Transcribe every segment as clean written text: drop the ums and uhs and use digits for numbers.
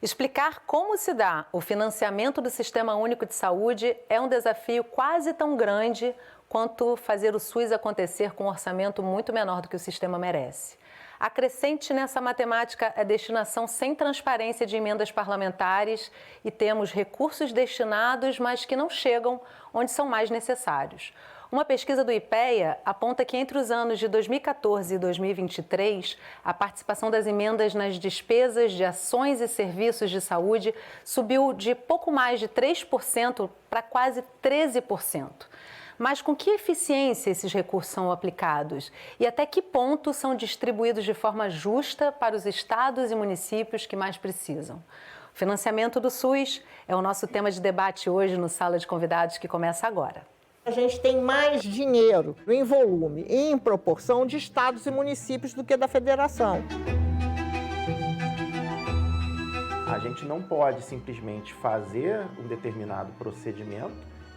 Explicar como se dá o financiamento do Sistema Único de Saúde é um desafio quase tão grande quanto fazer o SUS acontecer com um orçamento muito menor do que o sistema merece. Acrescente nessa matemática a destinação sem transparência de emendas parlamentares e temos recursos destinados, mas que não chegam onde são mais necessários. Uma pesquisa do IPEA aponta que entre os anos de 2014 e 2023, a participação das emendas nas despesas de ações e serviços de saúde subiu de pouco mais de 3% para quase 13%. Mas com que eficiência esses recursos são aplicados? E até que ponto são distribuídos de forma justa para os estados e municípios que mais precisam? O financiamento do SUS é o nosso tema de debate hoje no Sala de Convidados, que começa agora. A gente tem mais dinheiro em volume e em proporção de estados e municípios do que da federação. A gente não pode simplesmente fazer um determinado procedimento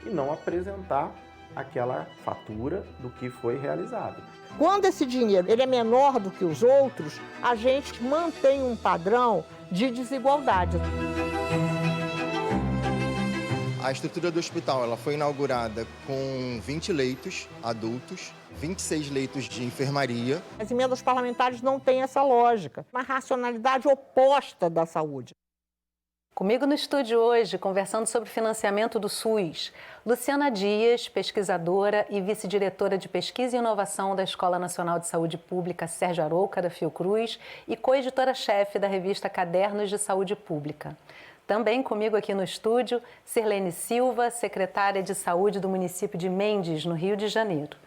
e não apresentar aquela fatura do que foi realizado. Quando esse dinheiro ele é menor do que os outros, a gente mantém um padrão de desigualdade. A estrutura do hospital ela foi inaugurada com 20 leitos adultos, 26 leitos de enfermaria. As emendas parlamentares não têm essa lógica, uma racionalidade oposta da saúde. Comigo no estúdio hoje, conversando sobre o financiamento do SUS, Luciana Dias, pesquisadora e vice-diretora de Pesquisa e Inovação da Escola Nacional de Saúde Pública Sérgio Arouca, da Fiocruz, e coeditora-chefe da revista Cadernos de Saúde Pública. Também comigo aqui no estúdio, Sirlene Silva, secretária de Saúde do município de Mendes, no Rio de Janeiro.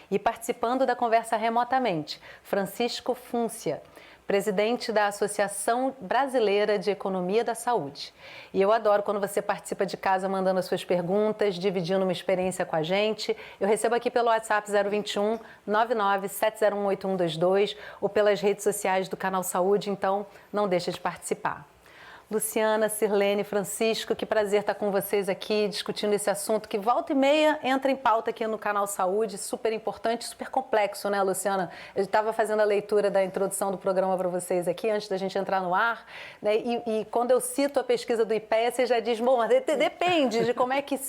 E participando da conversa remotamente, Francisco Fúncia, presidente da Associação Brasileira de Economia da Saúde. E eu adoro quando você participa de casa mandando as suas perguntas, dividindo uma experiência com a gente. Eu recebo aqui pelo WhatsApp 021 997018122 ou pelas redes sociais do Canal Saúde, então não deixa de participar. Luciana, Sirlene, Francisco, que prazer estar com vocês aqui discutindo esse assunto que volta e meia entra em pauta aqui no Canal Saúde, super importante, super complexo, né, Luciana? Eu estava fazendo a leitura da introdução do programa para vocês aqui, antes da gente entrar no ar, né, e quando eu cito a pesquisa do IPEA, você já diz, bom, depende de como é que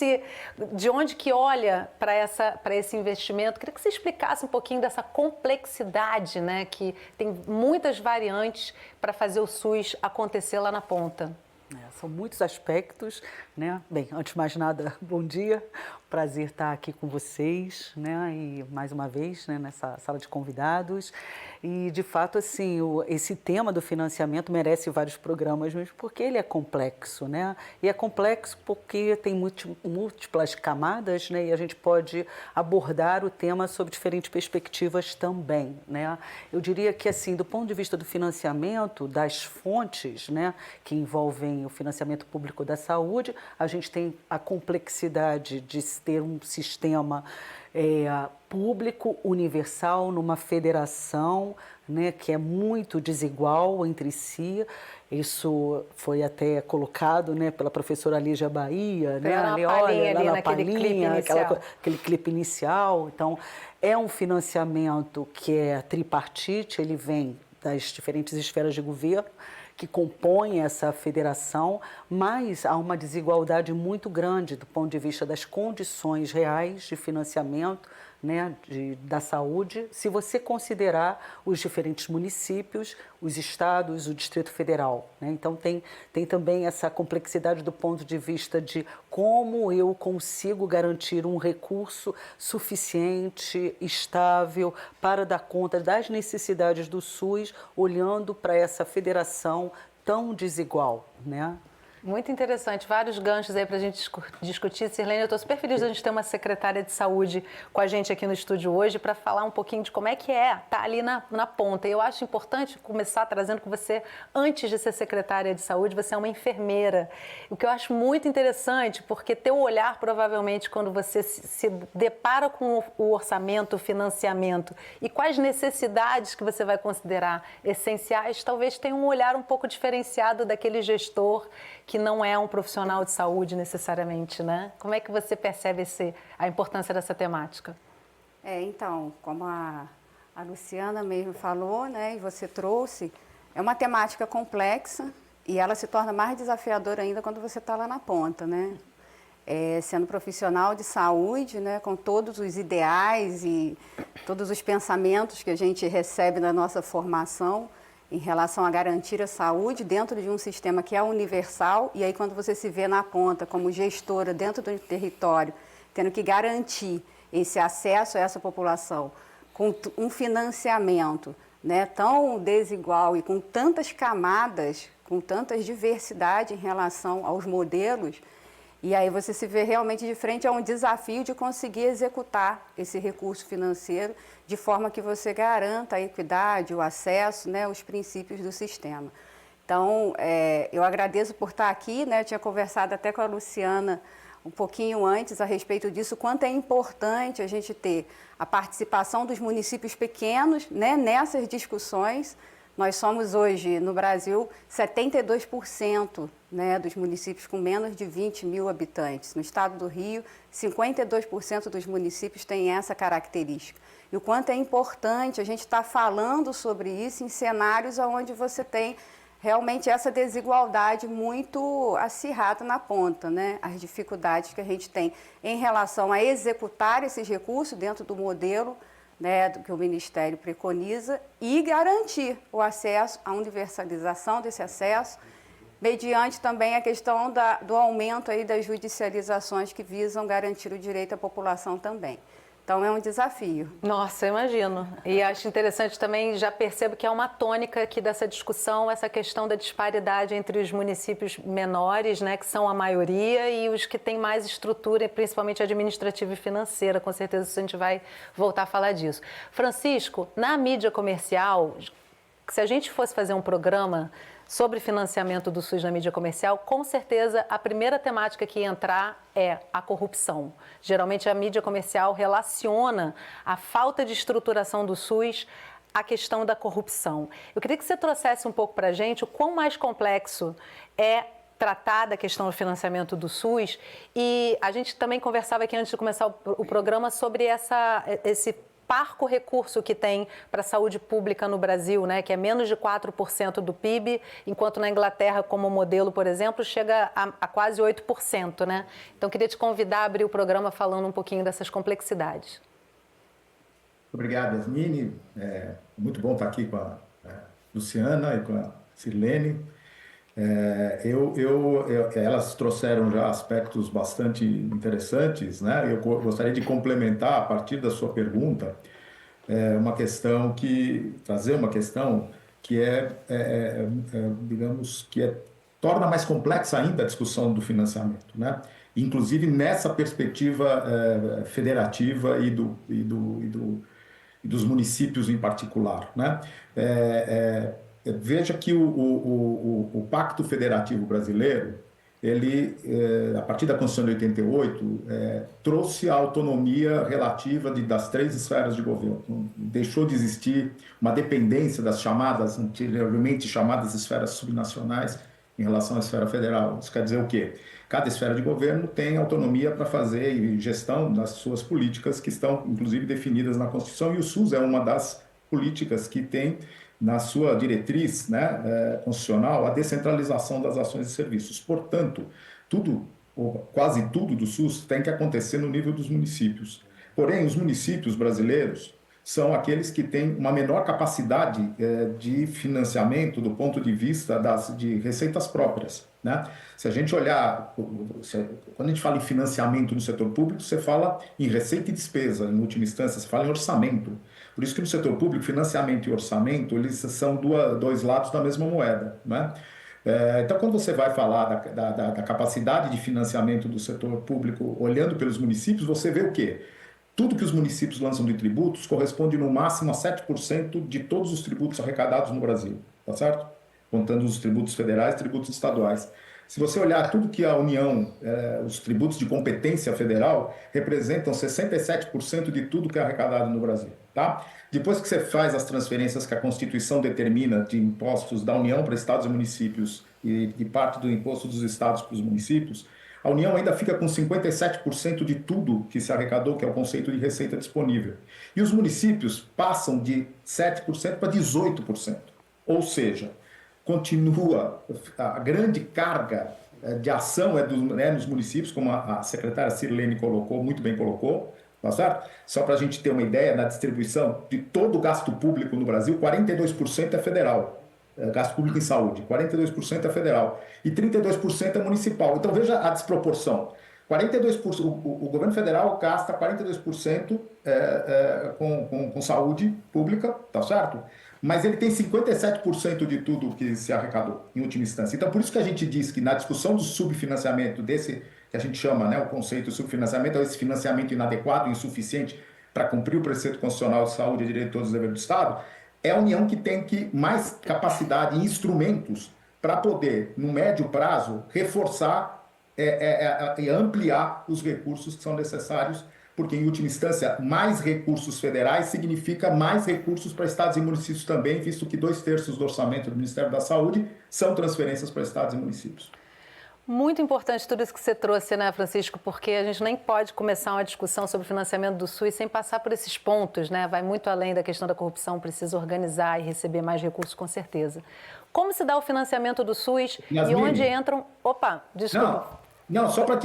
de onde que olha para esse investimento. Queria que você explicasse um pouquinho dessa complexidade, né, que tem muitas variantes para fazer o SUS acontecer lá na ponta. São muitos aspectos, né? Bem, antes de mais nada, bom dia. Prazer estar aqui com vocês, né? E mais uma vez, né, nessa sala de convidados. E, de fato, assim, esse tema do financiamento merece vários programas mesmo, porque ele é complexo, né? E é complexo porque tem múltiplas camadas, né? E a gente pode abordar o tema sob diferentes perspectivas também, né? Eu diria que, assim, do ponto de vista do financiamento, das fontes, né, que envolvem o financiamento público da saúde, a gente tem a complexidade de ter um sistema público, universal, numa federação, né, que é muito desigual entre si. Isso foi até colocado, né, pela professora Lígia Bahia, né, aquele clipe inicial. Então, é um financiamento que é tripartite, ele vem das diferentes esferas de governo, que compõem essa federação, mas há uma desigualdade muito grande do ponto de vista das condições reais de financiamento, né, da saúde, se você considerar os diferentes municípios, os estados, o Distrito Federal, né? Então, tem também essa complexidade do ponto de vista de como eu consigo garantir um recurso suficiente, estável, para dar conta das necessidades do SUS, olhando para essa federação tão desigual, né? Muito interessante, vários ganchos aí para a gente discutir. Sirlene, eu estou super feliz de a gente ter uma secretária de saúde com a gente aqui no estúdio hoje para falar um pouquinho de como é que tá ali na ponta. E eu acho importante começar trazendo com você, antes de ser secretária de saúde, você é uma enfermeira. O que eu acho muito interessante, porque teu olhar, provavelmente, quando você se depara com o orçamento, o financiamento e quais necessidades que você vai considerar essenciais, talvez tenha um olhar um pouco diferenciado daquele gestor que não é um profissional de saúde necessariamente, né? Como é que você percebe a importância dessa temática? Então, como a Luciana mesmo falou, né, e você trouxe, é uma temática complexa E ela se torna mais desafiadora ainda quando você está lá na ponta, né? Sendo profissional de saúde, né, com todos os ideais e todos os pensamentos que a gente recebe na nossa formação em relação a garantir a saúde dentro de um sistema que é universal, e aí quando você se vê na ponta como gestora dentro do território, tendo que garantir esse acesso a essa população com um financiamento, né, tão desigual e com tantas camadas, com tantas diversidade em relação aos modelos, e aí você se vê realmente de frente a um desafio de conseguir executar esse recurso financeiro de forma que você garanta a equidade, o acesso, né, os princípios do sistema. Então, eu agradeço por estar aqui, né, eu tinha conversado até com a Luciana um pouquinho antes a respeito disso, quanto é importante a gente ter a participação dos municípios pequenos, né, nessas discussões. Nós somos hoje, no Brasil, 72%, né, dos municípios com menos de 20 mil habitantes. No estado do Rio, 52% dos municípios têm essa característica. E o quanto é importante a gente estar falando sobre isso em cenários onde você tem realmente essa desigualdade muito acirrada na ponta, né? As dificuldades que a gente tem em relação a executar esses recursos dentro do modelo, né, do que o Ministério preconiza, e garantir o acesso, a universalização desse acesso, mediante também a questão do aumento aí das judicializações que visam garantir o direito à população também. Então, é um desafio. Nossa, eu imagino. E acho interessante também, já percebo que é uma tônica aqui dessa discussão, essa questão da disparidade entre os municípios menores, né, que são a maioria, e os que têm mais estrutura, principalmente administrativa e financeira. Com certeza a gente vai voltar a falar disso. Francisco, na mídia comercial, se a gente fosse fazer um programa sobre financiamento do SUS na mídia comercial, com certeza a primeira temática que ia entrar é a corrupção. Geralmente a mídia comercial relaciona a falta de estruturação do SUS à questão da corrupção. Eu queria que você trouxesse um pouco para a gente o quão mais complexo é tratar da questão do financiamento do SUS, e a gente também conversava aqui antes de começar o programa sobre esse parco recurso que tem para a saúde pública no Brasil, né, que é menos de 4% do PIB, enquanto na Inglaterra, como modelo, por exemplo, chega a quase 8%, né? Então, queria te convidar a abrir o programa falando um pouquinho dessas complexidades. Obrigado, Yasmine. Muito bom estar aqui com a Luciana e com a Sirlene. Elas trouxeram já aspectos bastante interessantes, né? Eu gostaria de complementar, a partir da sua pergunta, trazer uma questão que digamos, torna mais complexa ainda a discussão do financiamento, né? Inclusive nessa perspectiva federativa e dos municípios em particular, né? Veja que o Pacto Federativo Brasileiro, ele, a partir da Constituição de 88, trouxe a autonomia relativa das 3 esferas de governo. Deixou de existir uma dependência das chamadas, anteriormente chamadas esferas subnacionais, em relação à esfera federal. Isso quer dizer o quê? Cada esfera de governo tem autonomia para fazer gestão das suas políticas, que estão, inclusive, definidas na Constituição, e o SUS é uma das políticas que tem na sua diretriz, né, constitucional, a descentralização das ações e serviços. Portanto, tudo, ou quase tudo do SUS tem que acontecer no nível dos municípios. Porém, os municípios brasileiros são aqueles que têm uma menor capacidade de financiamento do ponto de vista de receitas próprias, né? Se a gente olhar, quando a gente fala em financiamento no setor público, você fala em receita e despesa, em última instância, você fala em orçamento. Por isso que no setor público, financiamento e orçamento, eles são dois lados da mesma moeda, né? Então, quando você vai falar da capacidade de financiamento do setor público, olhando pelos municípios, você vê o quê? Tudo que os municípios lançam de tributos corresponde no máximo a 7% de todos os tributos arrecadados no Brasil, tá certo? Contando os tributos federais e tributos estaduais. Se você olhar tudo que a União, os tributos de competência federal, representam 67% de tudo que é arrecadado no Brasil, tá? Depois que você faz as transferências que a Constituição determina de impostos da União para estados e municípios e parte do imposto dos estados para os municípios, a União ainda fica com 57% de tudo que se arrecadou, que é o conceito de receita disponível. E os municípios passam de 7% para 18%. Ou seja, continua, a grande carga de ação nos municípios, como a secretária Sirlene colocou, muito bem colocou, tá certo? Só para a gente ter uma ideia, na distribuição de todo o gasto público no Brasil, 42% é federal. Gasto público em saúde, 42% é federal e 32% é municipal. Então veja a desproporção. 42%, o governo federal gasta 42% com saúde pública, tá certo? Mas ele tem 57% de tudo que se arrecadou, em última instância. Então, por isso que a gente diz que na discussão do subfinanciamento desse, que a gente chama, né, o conceito de subfinanciamento, é esse financiamento inadequado, insuficiente para cumprir o preceito constitucional de saúde e direito de todos os deveres do Estado, é a União que tem mais capacidade e instrumentos para poder, no médio prazo, reforçar e ampliar os recursos que são necessários, porque, em última instância, mais recursos federais significa mais recursos para estados e municípios também, visto que 2/3 do orçamento do Ministério da Saúde são transferências para estados e municípios. Muito importante tudo isso que você trouxe, né, Francisco? Porque a gente nem pode começar uma discussão sobre o financiamento do SUS sem passar por esses pontos, né? Vai muito além da questão da corrupção, precisa organizar e receber mais recursos, com certeza. Como se dá o financiamento do SUS e onde entram... Opa, desculpa. Não, só para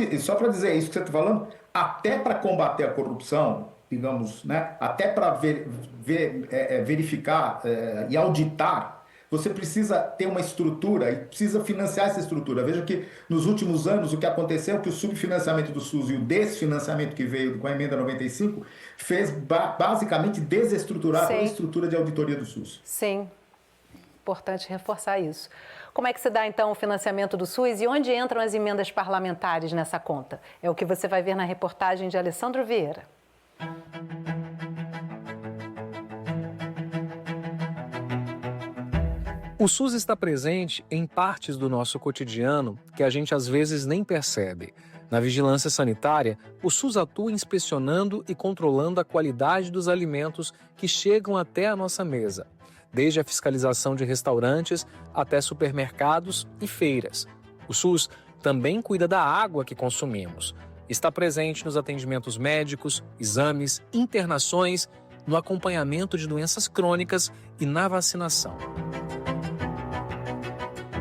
dizer isso que você está falando, até para combater a corrupção, digamos, né, até para verificar e auditar, você precisa ter uma estrutura e precisa financiar essa estrutura. Veja que nos últimos anos o que aconteceu é que o subfinanciamento do SUS e o desfinanciamento que veio com a emenda 95 fez basicamente desestruturar toda a estrutura de auditoria do SUS. Sim, importante reforçar isso. Como é que se dá, então, o financiamento do SUS e onde entram as emendas parlamentares nessa conta? É o que você vai ver na reportagem de Alessandro Vieira. O SUS está presente em partes do nosso cotidiano que a gente às vezes nem percebe. Na vigilância sanitária, o SUS atua inspecionando e controlando a qualidade dos alimentos que chegam até a nossa mesa, desde a fiscalização de restaurantes até supermercados e feiras. O SUS também cuida da água que consumimos. Está presente nos atendimentos médicos, exames, internações, no acompanhamento de doenças crônicas e na vacinação.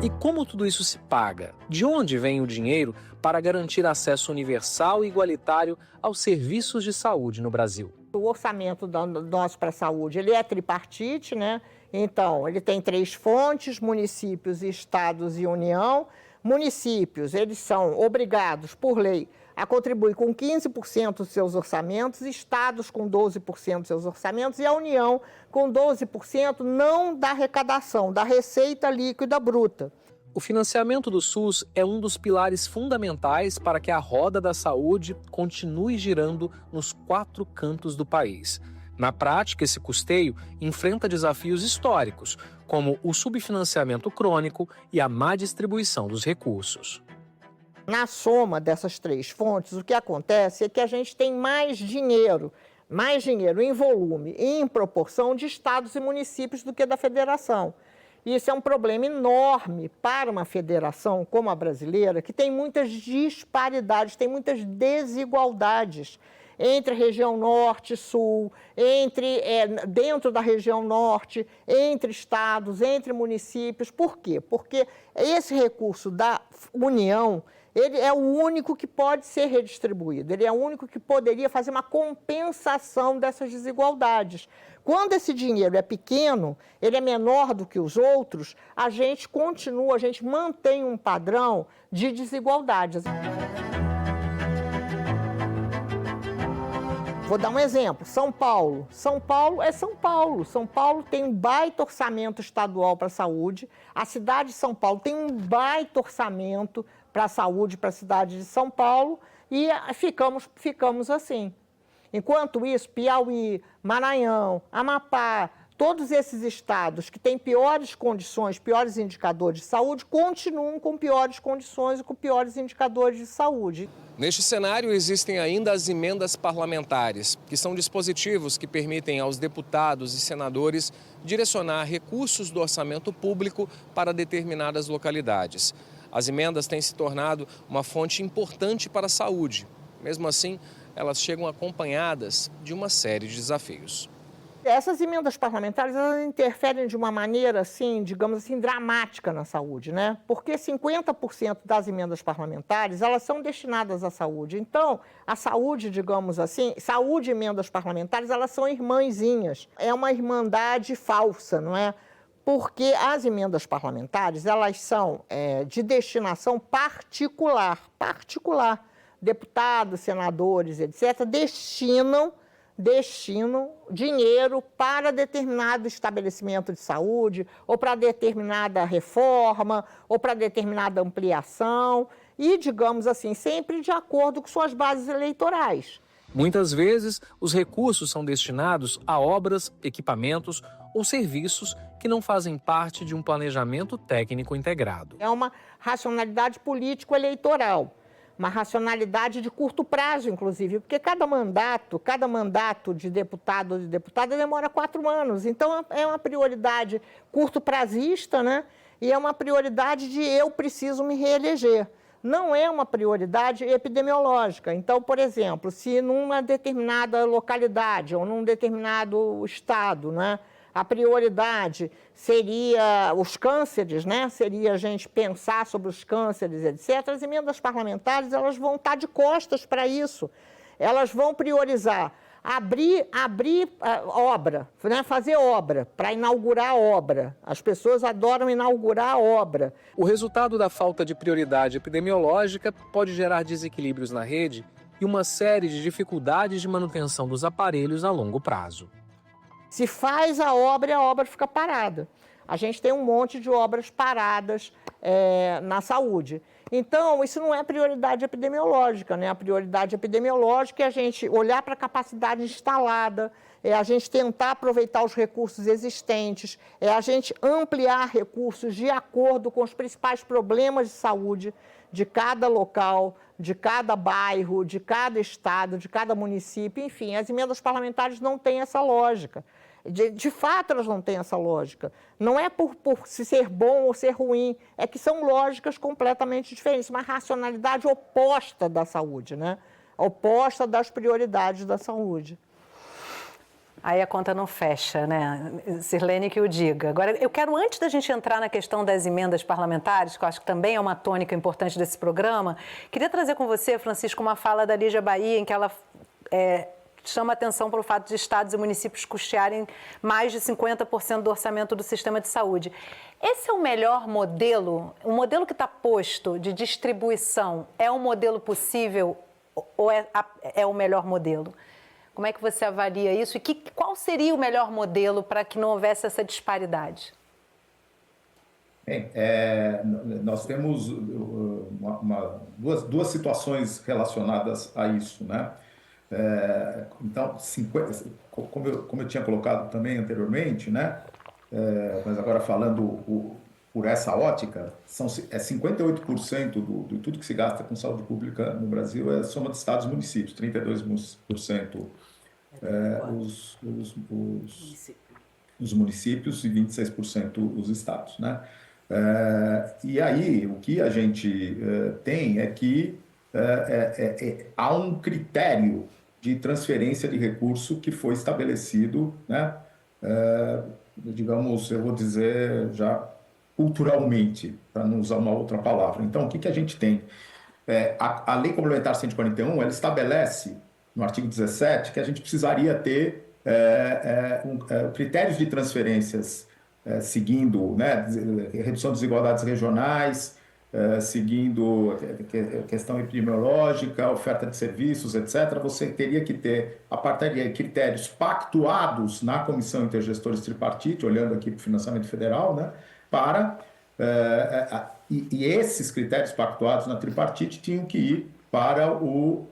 E como tudo isso se paga? De onde vem o dinheiro para garantir acesso universal e igualitário aos serviços de saúde no Brasil? O orçamento nosso para a saúde, ele é tripartite, né? Então, ele tem 3 fontes, municípios, estados e União. Municípios, eles são obrigados, por lei, a contribuir com 15% dos seus orçamentos, estados com 12% dos seus orçamentos e a União com 12% não da arrecadação, da receita líquida bruta. O financiamento do SUS é um dos pilares fundamentais para que a roda da saúde continue girando nos 4 cantos do país. Na prática, esse custeio enfrenta desafios históricos, como o subfinanciamento crônico e a má distribuição dos recursos. Na soma dessas 3 fontes, o que acontece é que a gente tem mais dinheiro em volume e em proporção de estados e municípios do que da federação. Isso é um problema enorme para uma federação como a brasileira, que tem muitas disparidades, tem muitas desigualdades entre a região norte e sul, dentro da região norte, entre estados, entre municípios. Por quê? Porque esse recurso da União, ele é o único que pode ser redistribuído, ele é o único que poderia fazer uma compensação dessas desigualdades. Quando esse dinheiro é pequeno, ele é menor do que os outros, a gente mantém um padrão de desigualdades. Vou dar um exemplo, São Paulo. São Paulo é São Paulo. São Paulo tem um baita orçamento estadual para a saúde. A cidade de São Paulo tem um baita orçamento para a saúde, para a cidade de São Paulo, e ficamos assim. Enquanto isso, Piauí, Maranhão, Amapá, todos esses estados que têm piores condições, piores indicadores de saúde, continuam com piores condições e com piores indicadores de saúde. Neste cenário, existem ainda as emendas parlamentares, que são dispositivos que permitem aos deputados e senadores direcionar recursos do orçamento público para determinadas localidades. As emendas têm se tornado uma fonte importante para a saúde. Mesmo assim, elas chegam acompanhadas de uma série de desafios. Essas emendas parlamentares, elas interferem de uma maneira, assim, digamos assim, dramática na saúde, né? Porque 50% das emendas parlamentares, elas são destinadas à saúde. Então, a saúde, digamos assim, saúde e emendas parlamentares, elas são irmãzinhas. É uma irmandade falsa, não é? Porque as emendas parlamentares, elas são de destinação particular. Deputados, senadores, etc., destinam dinheiro para determinado estabelecimento de saúde, ou para determinada reforma, ou para determinada ampliação, e, digamos assim, sempre de acordo com suas bases eleitorais. Muitas vezes, os recursos são destinados a obras, equipamentos ou serviços que não fazem parte de um planejamento técnico integrado. É uma racionalidade político-eleitoral. Uma racionalidade de curto prazo, inclusive, porque cada mandato de deputado ou de deputada demora 4 anos. Então, é uma prioridade curto-prazista, né? E é uma prioridade de eu preciso me reeleger. Não é uma prioridade epidemiológica. Então, por exemplo, se numa determinada localidade ou num determinado estado, né, a prioridade seria os cânceres, né? Seria a gente pensar sobre os cânceres, etc. As emendas parlamentares, elas vão estar de costas para isso. Elas vão priorizar abrir obra, né? Fazer obra, para inaugurar a obra. As pessoas adoram inaugurar a obra. O resultado da falta de prioridade epidemiológica pode gerar desequilíbrios na rede e uma série de dificuldades de manutenção dos aparelhos a longo prazo. Se faz a obra fica parada. A gente tem um monte de obras paradas na saúde. Então, isso não é prioridade epidemiológica, né? A prioridade epidemiológica é a gente olhar para a capacidade instalada, é a gente tentar aproveitar os recursos existentes, é a gente ampliar recursos de acordo com os principais problemas de saúde de cada local, de cada bairro, de cada estado, de cada município. Enfim, as emendas parlamentares não têm essa lógica. De fato, elas não têm essa lógica. Não é por se ser bom ou ser ruim, é que são lógicas completamente diferentes, uma racionalidade oposta da saúde, né? Oposta das prioridades da saúde. Aí a conta não fecha, né? Sirlene que o diga. Agora, eu quero, antes da gente entrar na questão das emendas parlamentares, que eu acho que também é uma tônica importante desse programa, queria trazer com você, Francisco, uma fala da Lígia Bahia, em que ela chama atenção para o fato de estados e municípios custearem mais de 50% do orçamento do sistema de saúde. Esse é o melhor modelo? O modelo que está posto de distribuição é um modelo possível ou é o melhor modelo? Como é que você avalia isso? E qual seria o melhor modelo para que não houvesse essa disparidade? Bem, nós temos duas situações relacionadas a isso, né? Então, como eu tinha colocado também anteriormente, né? Mas agora falando por essa ótica, 58% de tudo que se gasta com saúde pública no Brasil é soma de estados e municípios, 32% os municípios e 26% os estados, né? E aí, o que a gente tem é que há um critério de transferência de recurso que foi estabelecido, né? Digamos, eu vou dizer já culturalmente, para não usar uma outra palavra. Então, o que a gente tem? A Lei Complementar 141, ela estabelece, no artigo 17, que a gente precisaria ter critérios de transferências seguindo, né, redução de desigualdades regionais, seguindo a questão epidemiológica, oferta de serviços, etc., você teria que ter, a partir de critérios pactuados na Comissão Intergestores Tripartite, olhando aqui para o financiamento federal, né, e esses critérios pactuados na tripartite tinham que ir para o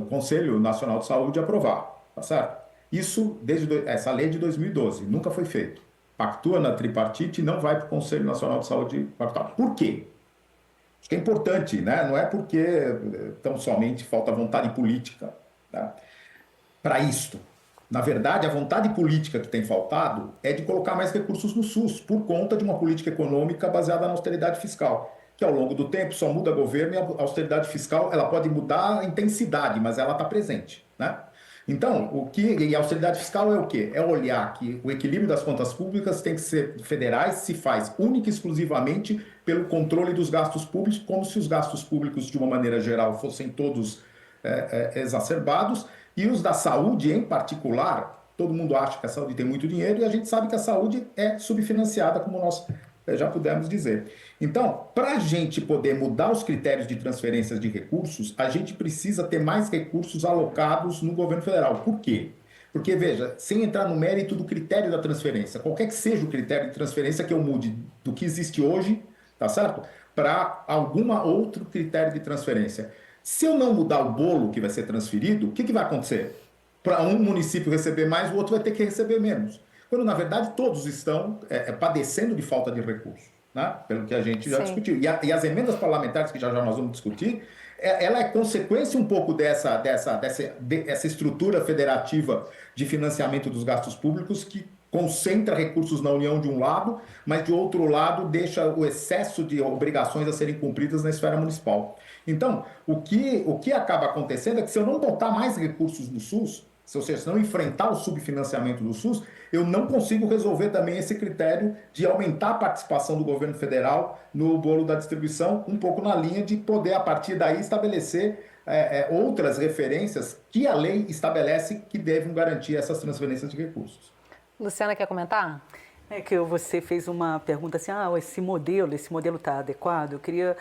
Conselho Nacional de Saúde aprovar, tá certo? Isso, desde essa lei de 2012, nunca foi feito. Pactua na tripartite e não vai para o Conselho Nacional de Saúde pactuar. Por quê? Acho que é importante, né? Não é porque tão somente falta vontade política, tá, para isto. Na verdade, a vontade política que tem faltado é de colocar mais recursos no SUS, por conta de uma política econômica baseada na austeridade fiscal, que ao longo do tempo só muda governo e a austeridade fiscal ela pode mudar a intensidade, mas ela está presente, né? Então, e a austeridade fiscal é o quê? É olhar que o equilíbrio das contas públicas tem que ser federais, se faz única e exclusivamente pelo controle dos gastos públicos, como se os gastos públicos, de uma maneira geral, fossem todos exacerbados, e os da saúde, em particular, todo mundo acha que a saúde tem muito dinheiro, e a gente sabe que a saúde é subfinanciada, como nós já pudemos dizer. Então, para a gente poder mudar os critérios de transferências de recursos, a gente precisa ter mais recursos alocados no governo federal. Por quê? Porque, veja, sem entrar no mérito do critério da transferência, qualquer que seja o critério de transferência que eu mude do que existe hoje, tá certo? Para algum outro critério de transferência. Se eu não mudar o bolo que vai ser transferido, o que vai acontecer? Para um município receber mais, o outro vai ter que receber menos. Quando, na verdade, todos estão padecendo de falta de recursos, né? Pelo que a gente já discutiu. E as emendas parlamentares, que já nós vamos discutir, ela é consequência um pouco dessa estrutura federativa de financiamento dos gastos públicos, que concentra recursos na União de um lado, mas de outro lado deixa o excesso de obrigações a serem cumpridas na esfera municipal. Então, o que acaba acontecendo é que se eu não botar mais recursos no SUS, se não enfrentar o subfinanciamento do SUS, eu não consigo resolver também esse critério de aumentar a participação do governo federal no bolo da distribuição, um pouco na linha de poder, a partir daí, estabelecer outras referências que a lei estabelece que devem garantir essas transferências de recursos. Luciana, quer comentar? É que você fez uma pergunta assim, esse modelo está adequado? Eu queria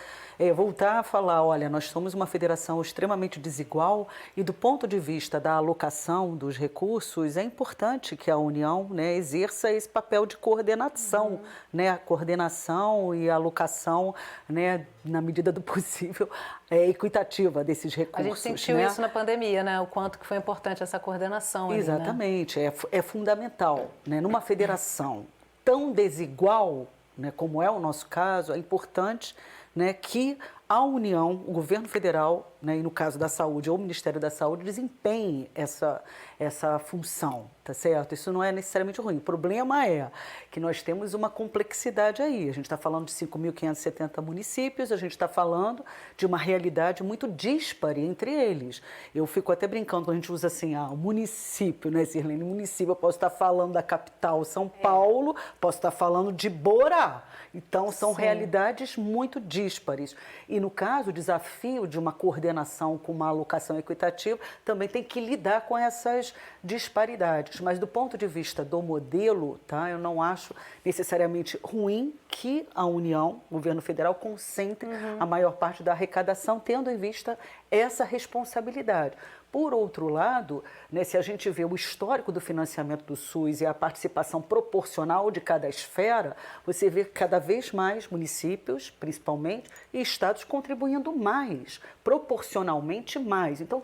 voltar a falar, olha, nós somos uma federação extremamente desigual e do ponto de vista da alocação dos recursos, é importante que a União, né, exerça esse papel de coordenação, né, a coordenação e a alocação, né, na medida do possível, equitativa desses recursos. A gente sentiu isso na pandemia, né, o quanto que foi importante essa coordenação. Exatamente, ali, né? É fundamental, né, numa federação tão desigual, né, como é o nosso caso, é importante, né, que a União, o governo federal, né, e no caso da saúde, ou o Ministério da Saúde, desempenhe essa função, tá certo? Isso não é necessariamente ruim. O problema é que nós temos uma complexidade aí. A gente está falando de 5.570 municípios, a gente está falando de uma realidade muito díspare entre eles. Eu fico até brincando quando a gente usa assim, o município, né, Sirlene? Município, eu posso estar falando da capital, São Paulo, posso estar falando de Borá. Então, são realidades muito díspares. E, no caso, o desafio de uma coordenação com uma alocação equitativa também tem que lidar com essas disparidades. Mas, do ponto de vista do modelo, tá, eu não acho necessariamente ruim que a União, o governo federal, concentre a maior parte da arrecadação, tendo em vista essa responsabilidade. Por outro lado, né, se a gente vê o histórico do financiamento do SUS e a participação proporcional de cada esfera, você vê cada vez mais municípios, principalmente, e estados contribuindo mais, proporcionalmente mais. Então,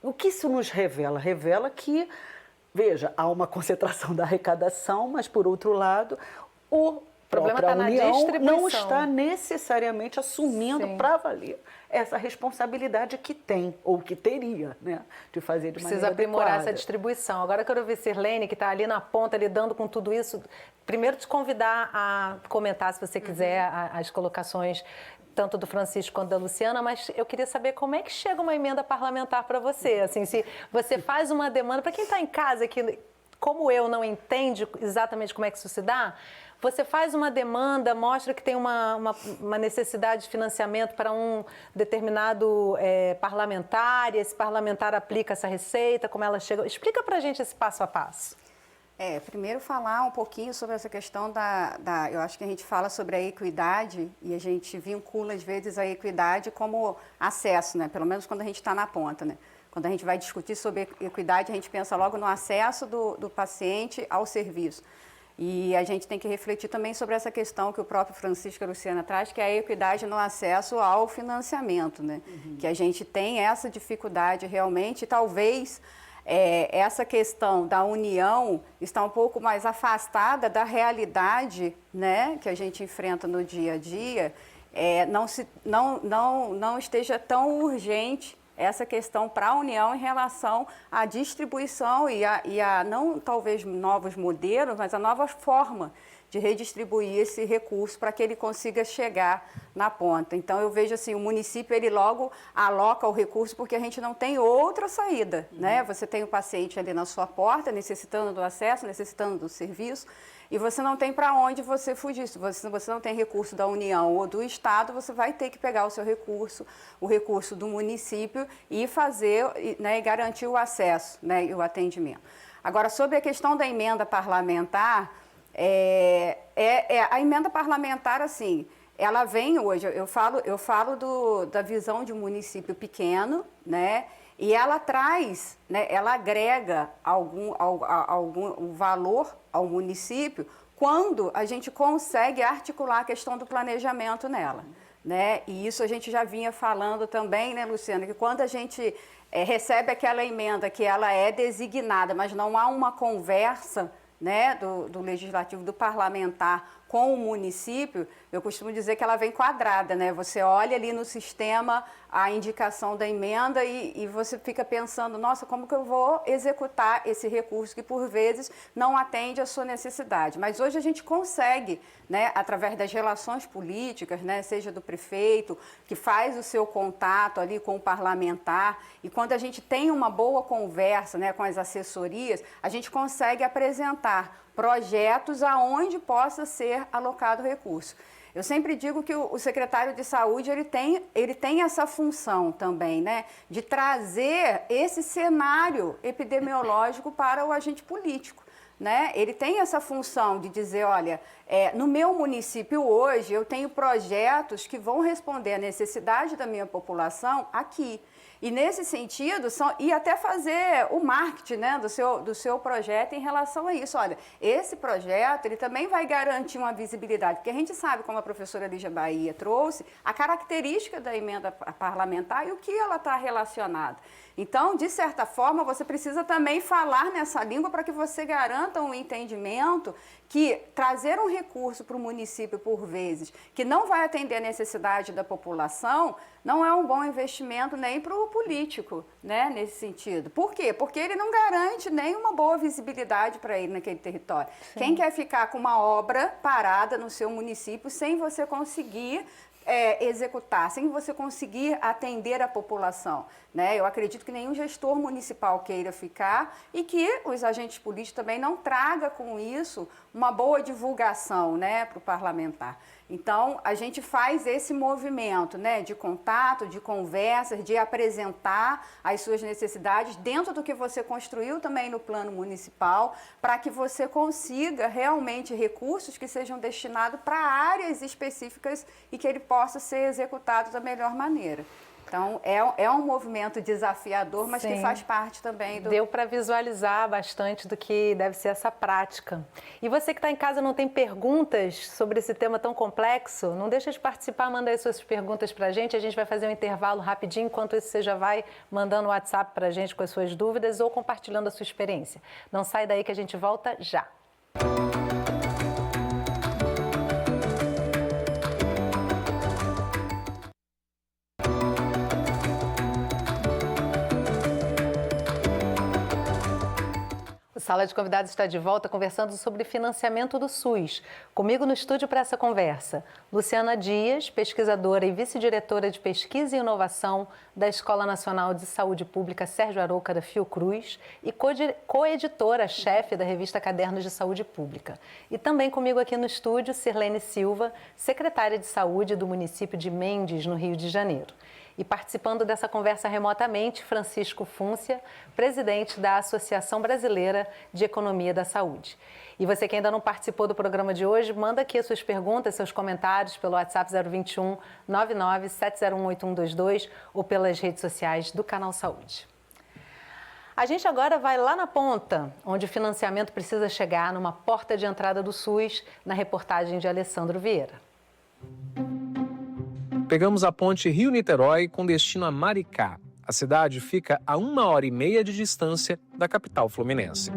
o que isso nos revela? Revela que, veja, há uma concentração da arrecadação, mas, por outro lado, a própria União não está necessariamente assumindo para valer essa responsabilidade que tem, ou que teria, né, de fazer de maneira adequada. Precisa aprimorar essa distribuição. Agora eu quero ver Sirlene, que está ali na ponta, lidando com tudo isso. Primeiro, te convidar a comentar, se você quiser, as colocações tanto do Francisco quanto da Luciana, mas eu queria saber como é que chega uma emenda parlamentar para você. Assim, se você faz uma demanda, para quem está em casa, que, como eu, não entende exatamente como é que isso se dá, você faz uma demanda, mostra que tem uma necessidade de financiamento para um determinado parlamentar, e esse parlamentar aplica essa receita, como ela chega. Explica para a gente esse passo a passo. Primeiro falar um pouquinho sobre essa questão eu acho que a gente fala sobre a equidade e a gente vincula, às vezes, a equidade como acesso, né? Pelo menos quando a gente está na ponta, né? Quando a gente vai discutir sobre equidade, a gente pensa logo no acesso do paciente ao serviço. E a gente tem que refletir também sobre essa questão que o próprio Francisco e a Luciana traz, que é a equidade no acesso ao financiamento, né? Que a gente tem essa dificuldade realmente, talvez essa questão da união está um pouco mais afastada da realidade, né, que a gente enfrenta no dia a dia, não esteja tão urgente essa questão para a União em relação à distribuição e a não talvez novos modelos, mas a nova forma de redistribuir esse recurso para que ele consiga chegar na ponta. Então, eu vejo assim, o município, ele logo aloca o recurso porque a gente não tem outra saída, né? Você tem o paciente ali na sua porta, necessitando do acesso, necessitando do serviço, e você não tem para onde você fugir. Se você não tem recurso da União ou do Estado, você vai ter que pegar o seu recurso, o recurso do município e fazer, né, e garantir o acesso, né, e o atendimento. Agora, sobre a questão da emenda parlamentar, a emenda parlamentar, assim, ela vem hoje, eu falo da visão de um município pequeno, né? E ela traz, né, ela agrega algum valor ao município quando a gente consegue articular a questão do planejamento nela, né? E isso a gente já vinha falando também, né, Luciana, que quando a gente recebe aquela emenda que ela é designada, mas não há uma conversa, né, do legislativo, do parlamentar com o município, eu costumo dizer que ela vem quadrada, né? Você olha ali no sistema a indicação da emenda e você fica pensando, nossa, como que eu vou executar esse recurso que por vezes não atende à sua necessidade. Mas hoje a gente consegue, né, através das relações políticas, né, seja do prefeito, que faz o seu contato ali com o parlamentar, e quando a gente tem uma boa conversa, né, com as assessorias, a gente consegue apresentar projetos aonde possa ser alocado recurso. Eu sempre digo que o secretário de saúde ele tem essa função também, né, de trazer esse cenário epidemiológico para o agente político, né? Ele tem essa função de dizer, olha, no meu município hoje eu tenho projetos que vão responder à necessidade da minha população aqui. E nesse sentido, e até fazer o marketing, né, do seu projeto em relação a isso. Olha, esse projeto ele também vai garantir uma visibilidade, porque a gente sabe, como a professora Lígia Bahia trouxe, a característica da emenda parlamentar e o que ela está relacionada. Então, de certa forma, você precisa também falar nessa língua para que você garanta um entendimento que trazer um recurso para o município, por vezes, que não vai atender a necessidade da população, não é um bom investimento nem para o político, né, nesse sentido. Por quê? Porque ele não garante nem uma boa visibilidade para ele naquele território. Sim. Quem quer ficar com uma obra parada no seu município sem você conseguir executar, sem você conseguir atender a população, né? Eu acredito que nenhum gestor municipal queira ficar e que os agentes políticos também não tragam com isso uma boa divulgação, né, para o parlamentar. Então, a gente faz esse movimento, né, de contato, de conversas, de apresentar as suas necessidades dentro do que você construiu também no plano municipal, para que você consiga realmente recursos que sejam destinados para áreas específicas e que ele possa ser executado da melhor maneira. Então, é um movimento desafiador, mas Sim. que faz parte também do... Deu para visualizar bastante do que deve ser essa prática. E você que está em casa não tem perguntas sobre esse tema tão complexo, não deixa de participar, manda aí suas perguntas para a gente vai fazer um intervalo rapidinho, enquanto isso você já vai mandando o WhatsApp para a gente com as suas dúvidas ou compartilhando a sua experiência. Não sai daí que a gente volta já. Sala de Convidados está de volta conversando sobre financiamento do SUS. Comigo no estúdio para essa conversa, Luciana Dias, pesquisadora e vice-diretora de Pesquisa e Inovação da Escola Nacional de Saúde Pública Sérgio Arouca da Fiocruz e coeditora-chefe da revista Cadernos de Saúde Pública. E também comigo aqui no estúdio, Sirlene Silva, secretária de Saúde do município de Mendes, no Rio de Janeiro. E participando dessa conversa remotamente, Francisco Fúncia, presidente da Associação Brasileira de Economia da Saúde. E você que ainda não participou do programa de hoje, manda aqui as suas perguntas, seus comentários pelo WhatsApp 021 99 701 8122 ou pelas redes sociais do Canal Saúde. A gente agora vai lá na ponta, onde o financiamento precisa chegar, numa porta de entrada do SUS, na reportagem de Alessandro Vieira. Pegamos a ponte Rio-Niterói com destino a Maricá. A cidade fica a 1h30 de distância da capital fluminense.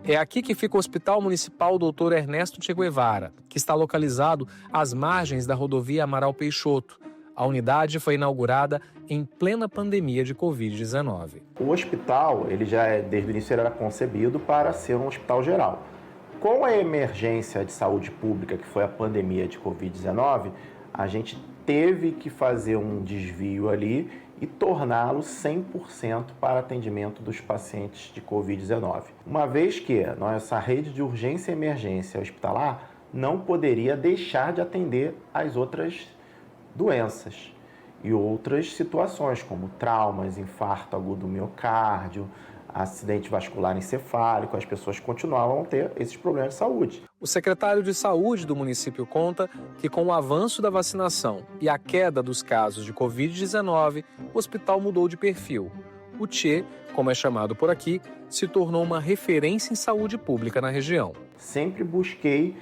É aqui que fica o Hospital Municipal Dr. Ernesto Che Guevara, que está localizado às margens da rodovia Amaral Peixoto, A unidade foi inaugurada em plena pandemia de Covid-19. O hospital, desde o início, ele era concebido para ser um hospital geral. Com a emergência de saúde pública, que foi a pandemia de Covid-19, a gente teve que fazer um desvio ali e torná-lo 100% para atendimento dos pacientes de Covid-19. Uma vez que nossa rede de urgência e emergência hospitalar não poderia deixar de atender as outras doenças e outras situações, como traumas, infarto agudo do miocárdio, acidente vascular encefálico, as pessoas continuavam a ter esses problemas de saúde. O secretário de Saúde do município conta que, com o avanço da vacinação e a queda dos casos de Covid-19, o hospital mudou de perfil. O TCHE, como é chamado por aqui, se tornou uma referência em saúde pública na região. Sempre busquei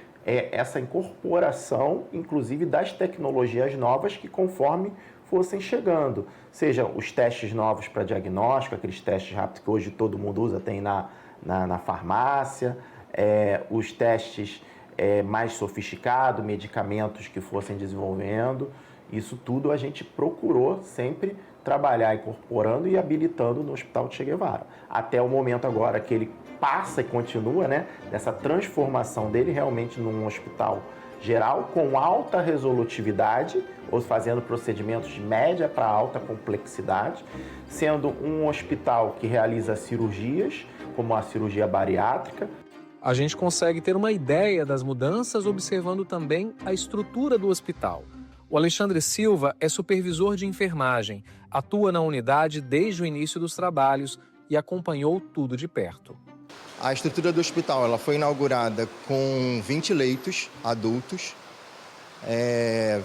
essa incorporação, inclusive das tecnologias novas que conforme fossem chegando, sejam os testes novos para diagnóstico, aqueles testes rápidos que hoje todo mundo usa, tem na farmácia, os testes mais sofisticados, medicamentos que fossem desenvolvendo, isso tudo a gente procurou sempre trabalhar incorporando e habilitando no Hospital de Che Guevara. Até o momento agora que ele passa e continua, nessa transformação dele realmente num hospital geral com alta resolutividade, ou fazendo procedimentos de média para alta complexidade, sendo um hospital que realiza cirurgias, como a cirurgia bariátrica. A gente consegue ter uma ideia das mudanças observando também a estrutura do hospital. O Alexandre Silva é supervisor de enfermagem, atua na unidade desde o início dos trabalhos e acompanhou tudo de perto. A estrutura do hospital ela foi inaugurada com 20 leitos adultos,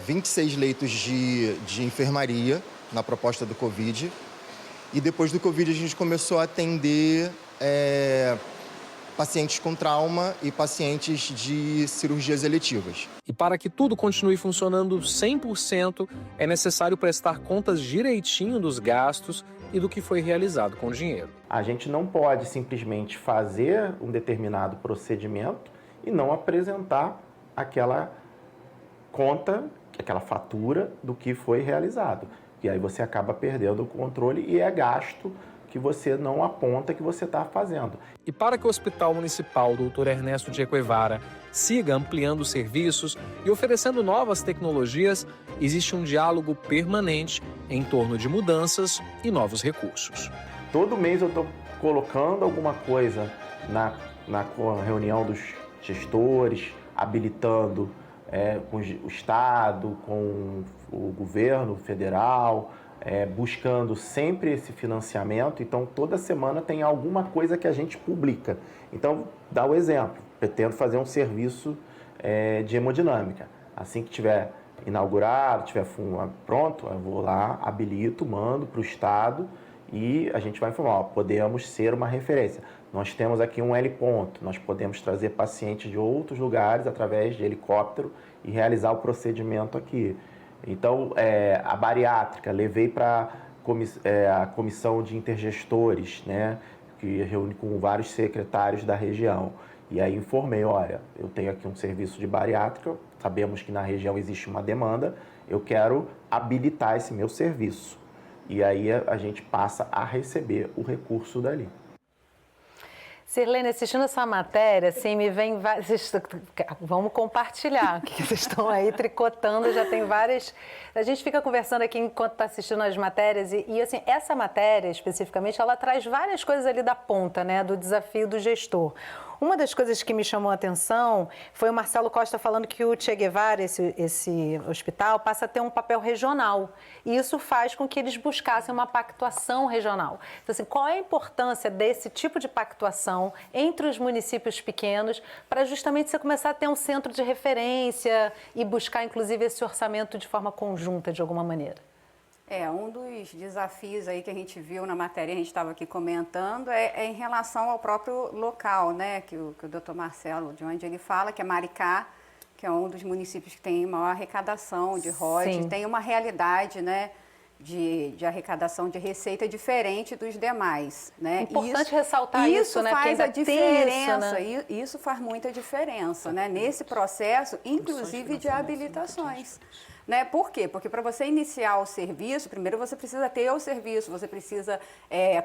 26 leitos de enfermaria na proposta do Covid. E depois do Covid a gente começou a atender pacientes com trauma e pacientes de cirurgias eletivas. E para que tudo continue funcionando 100%, é necessário prestar contas direitinho dos gastos e do que foi realizado com o dinheiro. A gente não pode simplesmente fazer um determinado procedimento e não apresentar aquela conta, aquela fatura do que foi realizado. E aí você acaba perdendo o controle e é gasto que você não aponta que você está fazendo. E para que o Hospital Municipal Dr. Ernesto Che Guevara siga ampliando serviços e oferecendo novas tecnologias, existe um diálogo permanente em torno de mudanças e novos recursos. Todo mês eu estou colocando alguma coisa na reunião dos gestores, habilitando com o Estado, com o governo federal, buscando sempre esse financiamento. Então, toda semana tem alguma coisa que a gente publica. Então, dá o exemplo. Pretendo fazer um serviço de hemodinâmica. Assim que tiver inaugurado, tiver pronto, eu vou lá, habilito, mando para o Estado e a gente vai informar, podemos ser uma referência. Nós temos aqui um L-ponto, nós podemos trazer pacientes de outros lugares através de helicóptero e realizar o procedimento aqui. Então, a bariátrica, levei para a comissão de intergestores, que reúne com vários secretários da região. E aí informei, olha, eu tenho aqui um serviço de bariátrica, sabemos que na região existe uma demanda, eu quero habilitar esse meu serviço. E aí a gente passa a receber o recurso dali. Sirlene, assistindo essa matéria, assim, me vem várias... Vamos compartilhar, que vocês estão aí tricotando, já tem várias... A gente fica conversando aqui enquanto está assistindo as matérias e, assim, essa matéria, especificamente, ela traz várias coisas ali da ponta, do desafio do gestor. Uma das coisas que me chamou a atenção foi o Marcelo Costa falando que o Che Guevara, esse hospital, passa a ter um papel regional. E isso faz com que eles buscassem uma pactuação regional. Então, assim, qual é a importância desse tipo de pactuação entre os municípios pequenos para justamente você começar a ter um centro de referência e buscar, inclusive, esse orçamento de forma conjunta, de alguma maneira? Um dos desafios aí que a gente viu na matéria, a gente estava aqui comentando, é em relação ao próprio local, que o doutor Marcelo, de onde ele fala, que é Maricá, que é um dos municípios que tem maior arrecadação de royalties, tem uma realidade, de arrecadação de receita diferente dos demais, Importante ressaltar isso, né? Faz a diferença, isso, isso faz muita diferença, nesse processo, inclusive de habilitações. Né? Por quê? Porque para você iniciar o serviço, primeiro você precisa ter o serviço, você precisa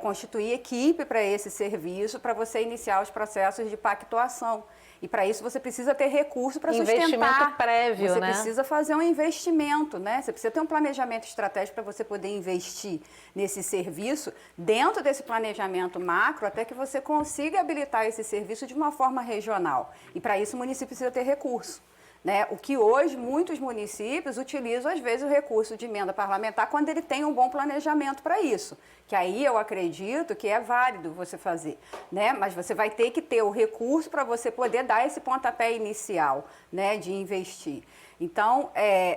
constituir equipe para esse serviço, para você iniciar os processos de pactuação. E para isso você precisa ter recurso para sustentar. Investimento prévio, você né? precisa fazer um investimento, né? Você precisa ter um planejamento estratégico para você poder investir nesse serviço dentro desse planejamento macro, até que você consiga habilitar esse serviço de uma forma regional. E para isso o município precisa ter recurso. Né? O que hoje muitos municípios utilizam, às vezes, o recurso de emenda parlamentar quando ele tem um bom planejamento para isso. Que aí eu acredito que é válido você fazer. Né? Mas você vai ter que ter o recurso para você poder dar esse pontapé inicial, né, de investir. Então,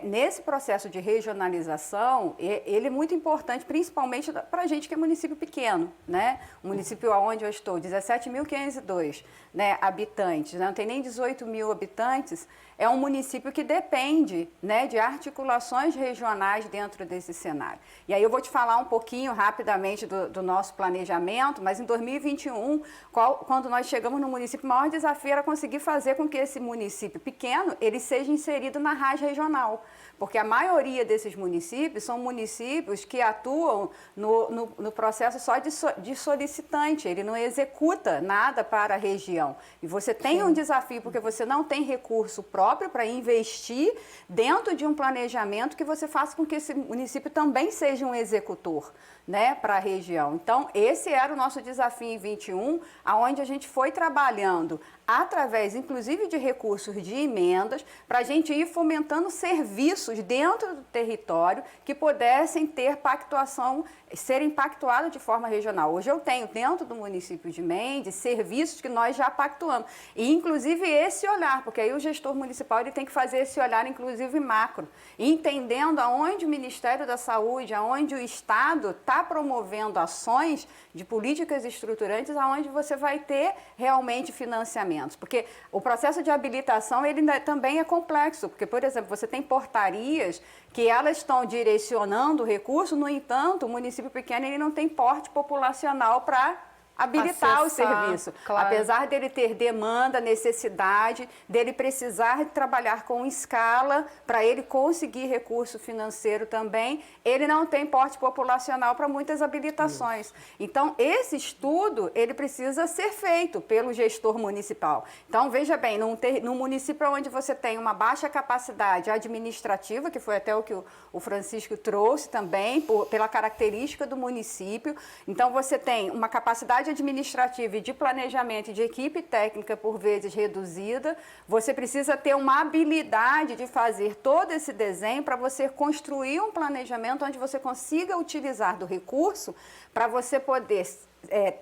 nesse processo de regionalização, ele é muito importante, principalmente para a gente que é município pequeno, né? O município onde eu estou, 17.502, né, habitantes, né? Não tem nem 18 mil habitantes, é um município que depende, né, de articulações regionais dentro desse cenário. E aí eu vou te falar um pouquinho rapidamente do nosso planejamento, mas em 2021, quando nós chegamos no município, o maior desafio era conseguir fazer com que esse município pequeno, ele seja inserido na RAS regional, porque a maioria desses municípios são municípios que atuam no processo só de solicitante, ele não executa nada para a região. E você tem um desafio, porque você não tem recurso próprio para investir dentro de um planejamento que você faça com que esse município também seja um executor, né, para a região. Então, esse era o nosso desafio em 21, aonde a gente foi trabalhando através, inclusive, de recursos de emendas, para a gente ir fomentando serviços dentro do território que pudessem ter pactuação, serem pactuados de forma regional. Hoje eu tenho, dentro do município de Mendes, serviços que nós já pactuamos. E, inclusive, esse olhar, porque aí o gestor municipal ele tem que fazer esse olhar, inclusive, macro, entendendo aonde o Ministério da Saúde, aonde o Estado está promovendo ações de políticas estruturantes, aonde você vai ter realmente financiamentos. Porque o processo de habilitação ele também é complexo, porque, por exemplo, você tem portarias que elas estão direcionando o recurso, no entanto, o município pequeno ele não tem porte populacional para habilitar o serviço. Claro. Apesar dele ter demanda, necessidade, dele precisar trabalhar com escala para ele conseguir recurso financeiro também, ele não tem porte populacional para muitas habilitações. Isso. Então, esse estudo, ele precisa ser feito pelo gestor municipal. Então, veja bem, num município onde você tem uma baixa capacidade administrativa, que foi até o que o Francisco trouxe também, pela característica do município, então você tem uma capacidade administrativa e de planejamento e de equipe técnica, por vezes, reduzida, você precisa ter uma habilidade de fazer todo esse desenho para você construir um planejamento onde você consiga utilizar do recurso para você poder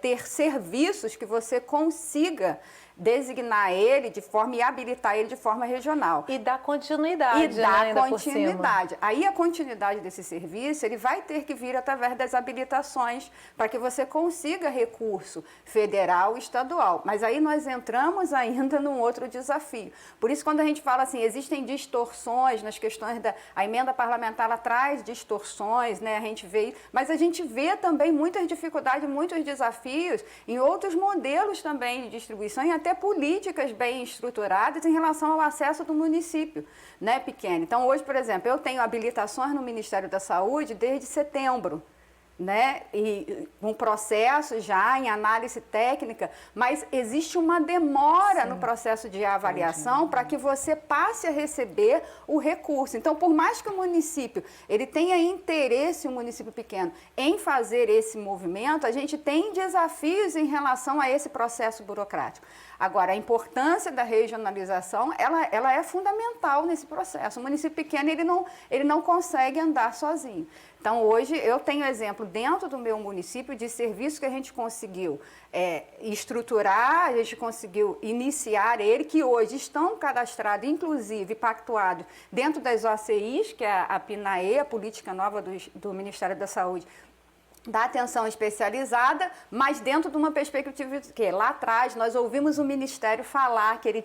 ter serviços que você consiga designar ele de forma e habilitar ele de forma regional. E dar continuidade. E dar continuidade. Aí a continuidade desse serviço, ele vai ter que vir através das habilitações para que você consiga recurso federal e estadual. Mas aí nós entramos ainda num outro desafio. Por isso, quando a gente fala assim, existem distorções nas questões a emenda parlamentar, ela traz distorções, né? A gente vê, mas a gente vê também muitas dificuldades, muitos desafios em outros modelos também de distribuição e até políticas bem estruturadas em relação ao acesso do município, né, pequeno. Então, hoje, por exemplo, eu tenho habilitações no Ministério da Saúde desde setembro, né, e um processo já em análise técnica, mas existe uma demora no processo de avaliação para que você passe a receber o recurso. Então, por mais que o município ele tenha interesse, um município pequeno, em fazer esse movimento, a gente tem desafios em relação a esse processo burocrático. Agora, a importância da regionalização, ela é fundamental nesse processo. O município pequeno, ele não consegue andar sozinho. Então, hoje, eu tenho exemplo dentro do meu município de serviços que a gente conseguiu estruturar, a gente conseguiu iniciar ele, que hoje estão cadastrados, inclusive pactuados, dentro das OCIs, que é a PNAE, a Política Nova do Ministério da Saúde, da atenção especializada, mas dentro de uma perspectiva de que lá atrás nós ouvimos o Ministério falar que ele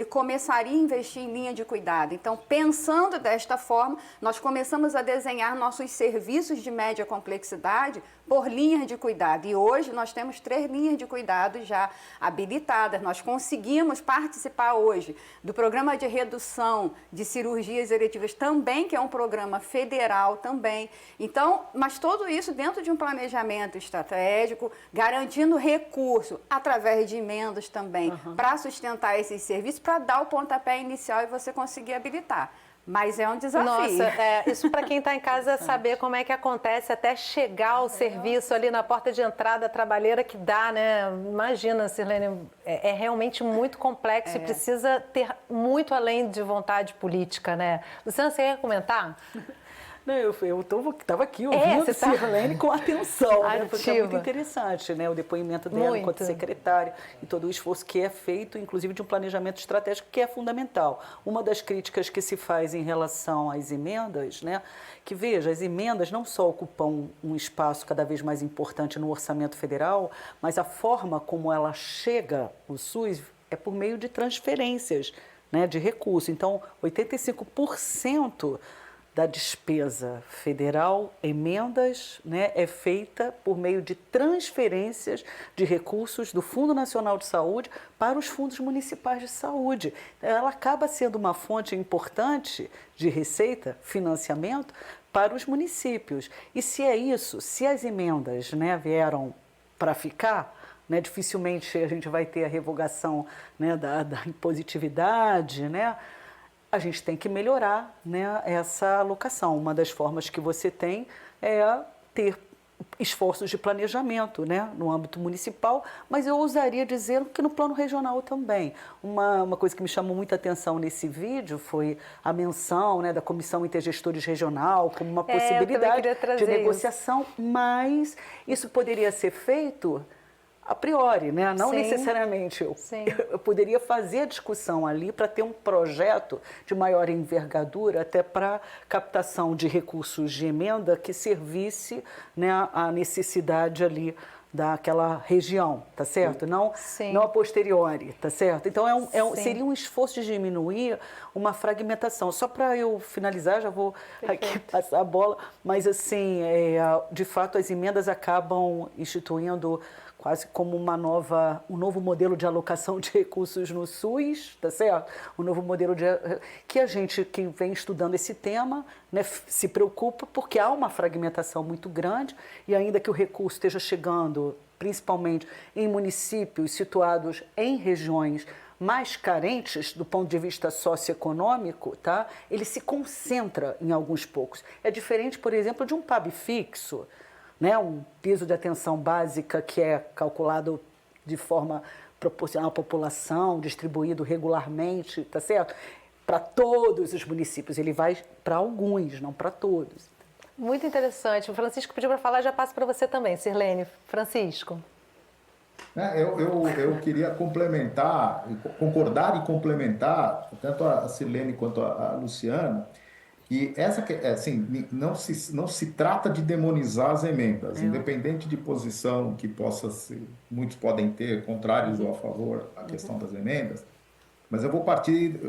começaria a investir em linha de cuidado. Então, pensando desta forma, nós começamos a desenhar nossos serviços de média complexidade por linhas de cuidado. E hoje nós temos 3 linhas de cuidado já habilitadas. Nós conseguimos participar hoje do programa de redução de cirurgias eletivas também, que é um programa federal também. Então, mas tudo isso dentro de um planejamento estratégico, garantindo recurso através de emendas também para sustentar esses serviços, para dar o pontapé inicial e você conseguir habilitar. Mas é um desafio. Nossa, isso para quem está em casa é saber como é que acontece até chegar ao serviço ali na porta de entrada, a trabalheira que dá, né? Imagina, Sirlene, é realmente muito complexo e precisa ter muito além de vontade política, né? Luciana, você quer comentar? Não, eu estava aqui ouvindo Sirlene com atenção, né? Porque é muito interessante, né? O depoimento dela enquanto secretária e todo o esforço que é feito, inclusive de um planejamento estratégico que é fundamental. Uma das críticas que se faz em relação às emendas, né? Que, veja, as emendas não só ocupam um espaço cada vez mais importante no orçamento federal, mas a forma como ela chega ao SUS é por meio de transferências, né? De recursos. Então, 85% da despesa federal, emendas, né, é feita por meio de transferências de recursos do Fundo Nacional de Saúde para os fundos municipais de saúde. Ela acaba sendo uma fonte importante de receita, financiamento, para os municípios. E se é isso, se as emendas, né, vieram para ficar, né, dificilmente a gente vai ter a revogação, né, da impositividade, né? A gente tem que melhorar, né, essa alocação. Uma das formas que você tem é ter esforços de planejamento, né, no âmbito municipal, mas eu ousaria dizer que no plano regional também. Uma coisa que me chamou muita atenção nesse vídeo foi a menção, né, da Comissão Intergestores Regional como uma possibilidade de negociação, mas isso poderia ser feito a priori, né? Não necessariamente. Eu poderia fazer a discussão ali para ter um projeto de maior envergadura, até para captação de recursos de emenda que servisse, né, à necessidade ali daquela região, tá certo? Não a posteriori, tá certo? Então, seria um esforço de diminuir uma fragmentação. Só para eu finalizar, já vou aqui passar a bola, mas assim, de fato, as emendas acabam instituindo quase como um novo modelo de alocação de recursos no SUS, tá certo? Um novo modelo que a gente que vem estudando esse tema, né, se preocupa porque há uma fragmentação muito grande e ainda que o recurso esteja chegando principalmente em municípios situados em regiões mais carentes do ponto de vista socioeconômico, tá? Ele se concentra em alguns poucos. É diferente, por exemplo, de um PAB fixo, né, um piso de atenção básica que é calculado de forma proporcional à população, distribuído regularmente, tá certo? Para todos os municípios, ele vai para alguns, não para todos. Muito interessante. O Francisco pediu para falar, já passo para você também, Sirlene. Francisco. Eu queria complementar, concordar e complementar, tanto a Sirlene quanto a Luciana, e assim, não se trata de demonizar as emendas, independente de posição que possa ser, muitos podem ter, contrários ou a favor à questão das emendas, mas eu vou partir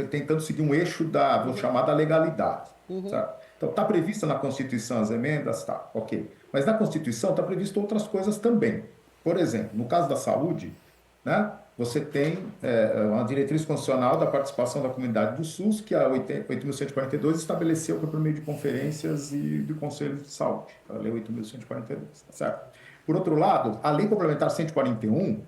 tentando seguir um eixo vou chamar da legalidade. Certo? Então, está prevista na Constituição as emendas? Tá, ok. Mas na Constituição está previsto outras coisas também. Por exemplo, no caso da saúde, né? Você tem uma diretriz constitucional da participação da comunidade do SUS, que a 8.142 estabeleceu por meio de conferências e do Conselho de Saúde, a Lei 8.142, tá certo? Por outro lado, a Lei Complementar 141,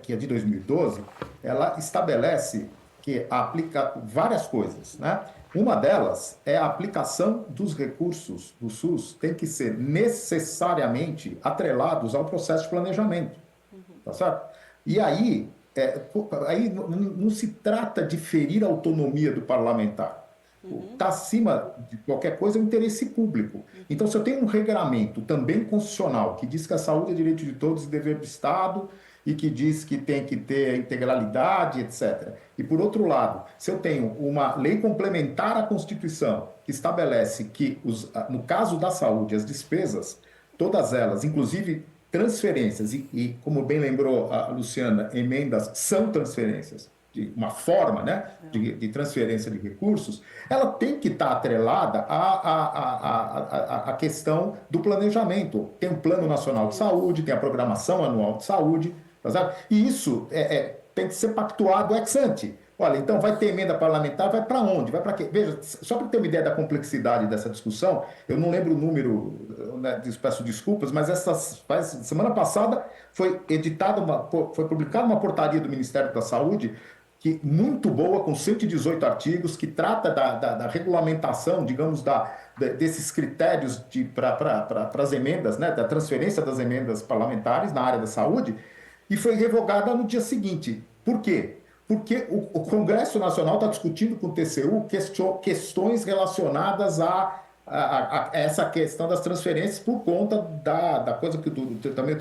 que é de 2012, ela estabelece que aplica várias coisas, né? Uma delas é a aplicação dos recursos do SUS tem que ser necessariamente atrelados ao processo de planejamento, tá certo? E aí não se trata de ferir a autonomia do parlamentar. Está acima de qualquer coisa o interesse público. Então, se eu tenho um regramento também constitucional que diz que a saúde é direito de todos e dever do Estado e que diz que tem que ter integralidade, etc. E, por outro lado, se eu tenho uma lei complementar à Constituição que estabelece que, no caso da saúde, as despesas todas elas, inclusive transferências, e como bem lembrou a Luciana, emendas são transferências, de uma forma, né, de transferência de recursos, ela tem que estar atrelada à questão do planejamento. Tem o Plano Nacional de Saúde, tem a Programação Anual de Saúde, tá certo? E isso tem que ser pactuado ex ante. Olha, então vai ter emenda parlamentar, vai para onde? Vai para quê? Veja, só para ter uma ideia da complexidade dessa discussão, eu não lembro o número, né, peço desculpas, mas semana passada foi publicada uma portaria do Ministério da Saúde, muito boa, com 118 artigos, que trata da regulamentação, digamos, desses critérios para as emendas, né, da transferência das emendas parlamentares na área da saúde, e foi revogada no dia seguinte. Por quê? Porque o Congresso Nacional está discutindo com o TCU questões relacionadas a essa questão das transferências por conta da coisa que também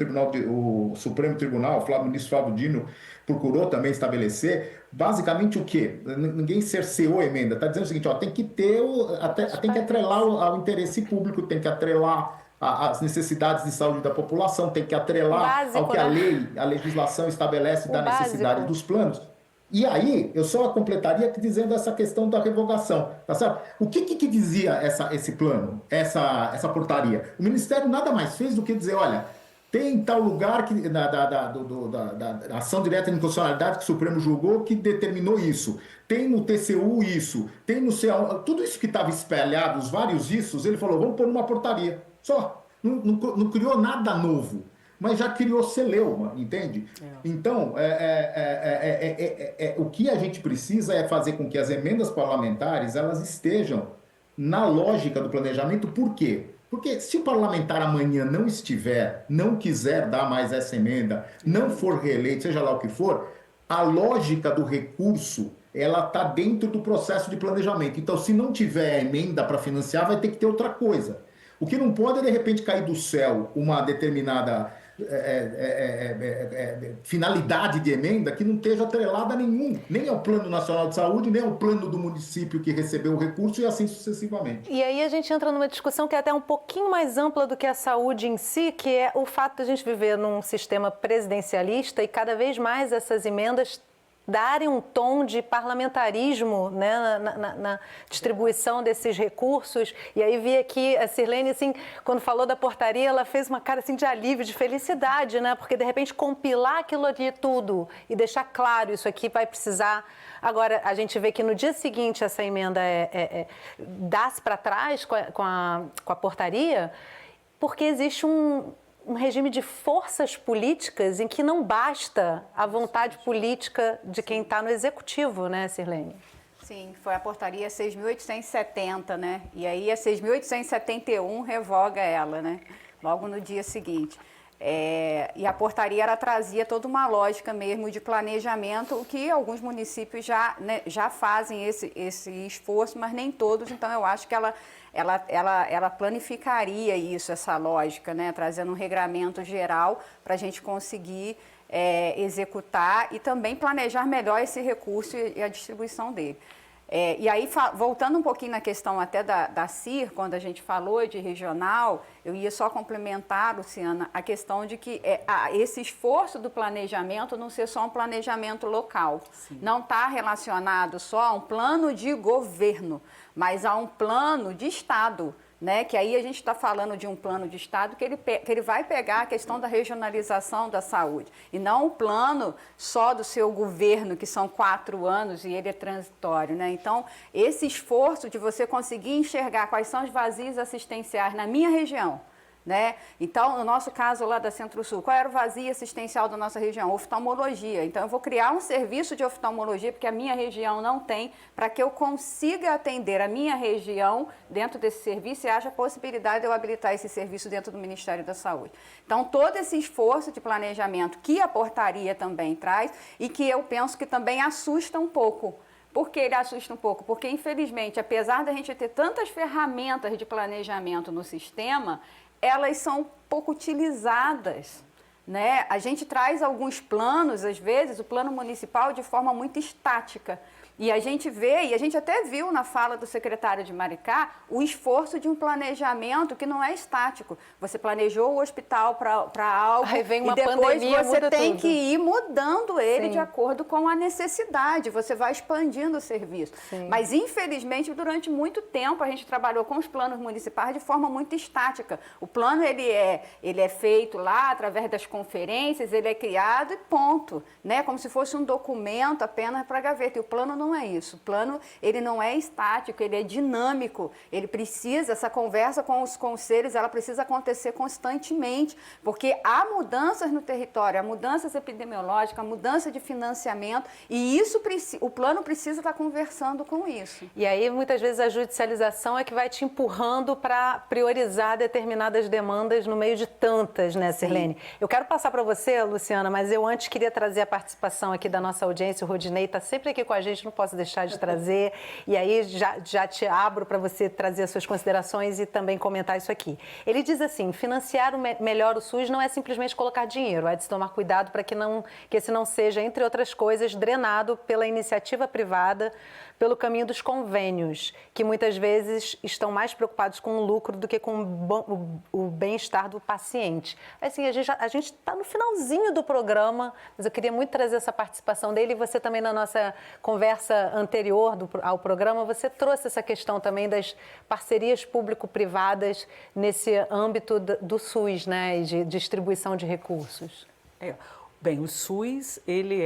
o Supremo Tribunal, o ministro Flávio Dino, procurou também estabelecer. Basicamente o quê? Ninguém cerceou a emenda. Está dizendo o seguinte, tem que tem que atrelar ao interesse público, tem que atrelar as necessidades de saúde da população, tem que atrelar ao que a legislação estabelece da necessidade dos planos. E aí, eu só completaria dizendo essa questão da revogação, tá certo? O que dizia esse plano, essa portaria? O Ministério nada mais fez do que dizer, olha, tem tal lugar da ação direta de inconstitucionalidade que o Supremo julgou que determinou isso. Tem no TCU isso, tem no CA, tudo isso que estava espalhado, os vários issos, ele falou, vamos pôr numa portaria. Só, não criou nada novo. Mas já criou celeuma, entende? Então, o que a gente precisa é fazer com que as emendas parlamentares elas estejam na lógica do planejamento. Por quê? Porque se o parlamentar amanhã não quiser dar mais essa emenda, não for reeleito, seja lá o que for, a lógica do recurso ela está dentro do processo de planejamento. Então, se não tiver a emenda para financiar, vai ter que ter outra coisa. O que não pode é, de repente, cair do céu uma determinada finalidade de emenda que não esteja atrelada a nem ao Plano Nacional de Saúde, nem ao plano do município que recebeu o recurso e assim sucessivamente. E aí a gente entra numa discussão que é até um pouquinho mais ampla do que a saúde em si, que é o fato de a gente viver num sistema presidencialista e cada vez mais essas emendas darem um tom de parlamentarismo, né, na distribuição desses recursos. E aí vi aqui a Sirlene, assim, quando falou da portaria, ela fez uma cara assim, de alívio, de felicidade, né? Porque, de repente, compilar aquilo ali tudo e deixar claro, isso aqui vai precisar... Agora, a gente vê que no dia seguinte essa emenda dá-se para trás com a portaria, porque existe um regime de forças políticas em que não basta a vontade política de quem está no executivo, né, Sirlene? Sim, foi a portaria 6.870, né? E aí a 6.871 revoga ela, né? Logo no dia seguinte. E a portaria ela trazia toda uma lógica mesmo de planejamento, o que alguns municípios já fazem esse esforço, mas nem todos, então eu acho que ela planificaria isso, essa lógica, né? Trazendo um regramento geral para a gente conseguir executar e também planejar melhor esse recurso e a distribuição dele. E aí, voltando um pouquinho na questão até da CIR, quando a gente falou de regional, eu ia só complementar, Luciana, a questão de que esse esforço do planejamento não ser só um planejamento local. Sim. Não está relacionado só a um plano de governo, mas a um plano de Estado, né? Que aí a gente está falando de um plano de Estado que ele vai pegar a questão da regionalização da saúde e não um plano só do seu governo, que são 4 anos e ele é transitório, né? Então, esse esforço de você conseguir enxergar quais são os vazios assistenciais na minha região, né? Então, no nosso caso lá da Centro-Sul, qual era o vazio assistencial da nossa região? Oftalmologia. Então, eu vou criar um serviço de oftalmologia, porque a minha região não tem, para que eu consiga atender a minha região dentro desse serviço e haja a possibilidade de eu habilitar esse serviço dentro do Ministério da Saúde. Então, todo esse esforço de planejamento que a portaria também traz e que eu penso que também assusta um pouco. Por que ele assusta um pouco? Porque, infelizmente, apesar da gente ter tantas ferramentas de planejamento no sistema, elas são pouco utilizadas, né? A gente traz alguns planos, às vezes, o plano municipal de forma muito estática. E a gente vê, e a gente até viu na fala do secretário de Maricá, o esforço de um planejamento que não é estático. Você planejou o hospital para algo Aí vem uma e depois pandemia, você muda tem tudo. que ir mudando ele Sim. de acordo com a necessidade. Você vai expandindo o serviço. Sim. Mas, infelizmente, durante muito tempo, a gente trabalhou com os planos municipais de forma muito estática. O plano, ele é feito lá através das conferências, ele é criado e ponto, né? Como se fosse um documento apenas para a gaveta. E o plano não é isso. O plano, ele não é estático, ele é dinâmico. Ele precisa, essa conversa com os conselhos, ela precisa acontecer constantemente, porque há mudanças no território, há mudanças epidemiológicas, há mudança de financiamento, e isso o plano precisa estar conversando com isso. E aí, muitas vezes, a judicialização é que vai te empurrando para priorizar determinadas demandas no meio de tantas, né, Sirlene? Eu quero passar para você, Luciana, mas eu antes queria trazer a participação aqui da nossa audiência. O Rodinei está sempre aqui com a gente, não posso deixar de trazer. E aí, já te abro para você trazer as suas considerações e também comentar isso aqui. Ele diz assim, financiar melhor o SUS não é simplesmente colocar dinheiro, é de se tomar cuidado para que esse não seja, entre outras coisas, drenado pela iniciativa privada, pelo caminho dos convênios, que muitas vezes estão mais preocupados com o lucro do que com o bem-estar do paciente. Assim, a gente está no finalzinho do programa, mas eu queria muito trazer essa participação dele, e você também na nossa conversa anterior ao programa, você trouxe essa questão também das parcerias público-privadas nesse âmbito do SUS, né, e de distribuição de recursos. Bem, o SUS, ele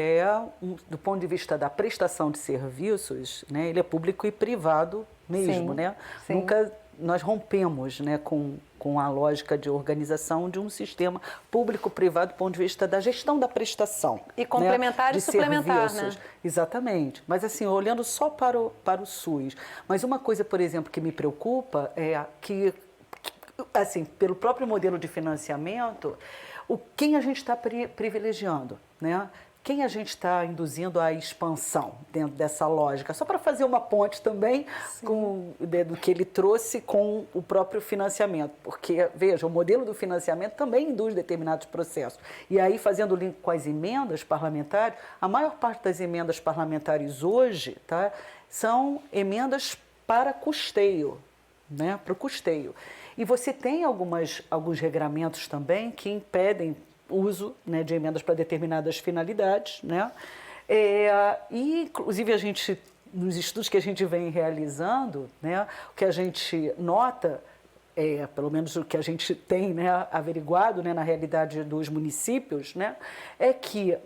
do ponto de vista da prestação de serviços, né, ele é público e privado mesmo, Sim, né? sim. Nunca nós rompemos, né, com a lógica de organização de um sistema público-privado do ponto de vista da gestão da prestação. E complementar, né, e suplementar, serviços. né? Exatamente. Mas assim, olhando só para o SUS. Mas uma coisa, por exemplo, que me preocupa é que, assim, pelo próprio modelo de financiamento, quem a gente está privilegiando, né? Quem a gente está induzindo à expansão dentro dessa lógica? Só para fazer uma ponte também do que ele trouxe com o próprio financiamento. Porque, veja, o modelo do financiamento também induz determinados processos. E aí, fazendo o link com as emendas parlamentares, a maior parte das emendas parlamentares hoje, tá, são emendas para custeio, né? Para o custeio. E você tem alguns regramentos também que impedem o uso, né, de emendas para determinadas finalidades, né? E, inclusive, nos estudos que a gente vem realizando, né, o que a gente nota, pelo menos o que a gente tem, né, averiguado, né, na realidade dos municípios, né, é que